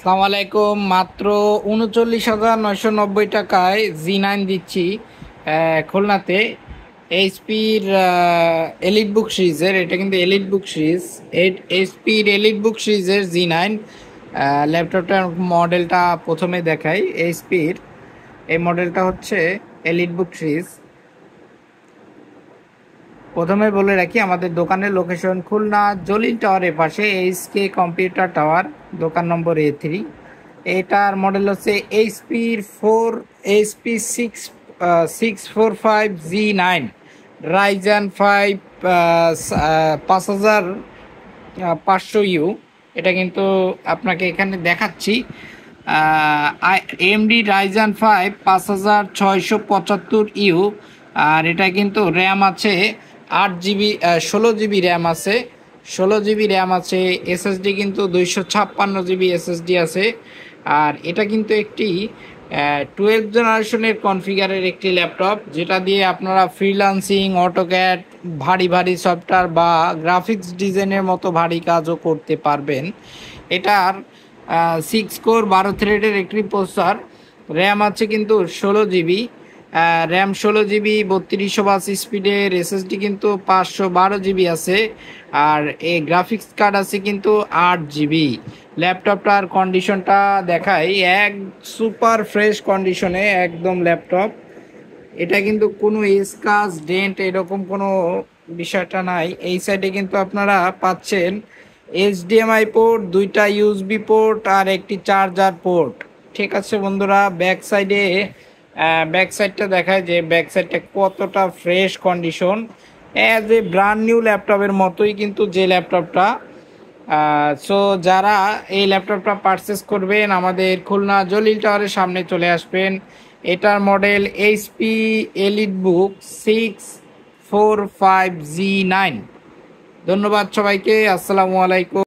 আসসালামু আলাইকুম। মাত্র ৩৯,৯৯০ টাকায় জি9 দিচ্ছি খুলনাতে। এইচপির এলিট বুক সিরিজের, এটা কিন্তু এলিট বুক সিরিজ, এইচপির এলিট বুক সিরিজের জি9 ল্যাপটপটার মডেলটা প্রথমে দেখাই। এইচপির এই মডেলটা হচ্ছে এলিট বুক সিরিজ। প্রথমে বলে রাখি, আমাদের দোকানের লোকেশন খুলনা জলিল টাওয়ারের পাশে, এইচকে কম্পিউটার টাওয়ার, দোকান নম্বর A3। এটার মডেল হচ্ছে HP645 রাইজান 5 5500U। এটা কিন্তু আপনাকে এখানে দেখাচ্ছি। AMD Ryzen 5 5675U। আর এটা কিন্তু র্যাম আছে 8 GB, 16 GB র্যাম আছে, 16 GB র্যাম আছে। এসএসডি কিন্তু 256 GB এসএসডি আছে। আর এটা কিন্তু একটি 12 জেনারেশনের কনফিগারের একটি ল্যাপটপ, যেটা দিয়ে আপনারা ফ্রিল্যান্সিং, অটোক্যাড, ভারী ভারী সফটওয়্যার বা গ্রাফিক্স ডিজাইনের মতো ভারী কাজও করতে পারবেন। এটার 6 কোর 12 থ্রেডের একটি প্রসেসর, র্যাম আছে কিন্তু 16 GB, র্যাম 16 GB, 3200 বাস স্পিডের। এসএসডি কিন্তু 512 GB আছে। আর এই গ্রাফিক্স কার্ড আছে কিন্তু 8 GB। ল্যাপটপটার কন্ডিশনটা দেখাই, এক সুপার ফ্রেশ কন্ডিশনে একদম ল্যাপটপ। এটা কিন্তু কোনো স্ক্র্যাচ ডেন্ট এরকম কোনো বিষয়টা নাই। এই সাইডে কিন্তু আপনারা পাচ্ছেন HDMI পোর্ট, 2টা USB পোর্ট আর একটি চার্জার পোর্ট। ঠিক আছে বন্ধুরা, ব্যাক সাইডটা দেখায় যে ব্যাক সাইডটা কতটা fresh condition, as a brand new ল্যাপটপের মতোই কিন্তু যে ল্যাপটপটা। সো যারা এই ল্যাপটপটা পারচেস করবেন, আমাদের খুলনা জলিল টাওয়ারের সামনে চলে আসবেন। এটার মডেল এইচপি এলিট বুক 645 জি9। ধন্যবাদ সবাইকে, আসসালামু আলাইকুম।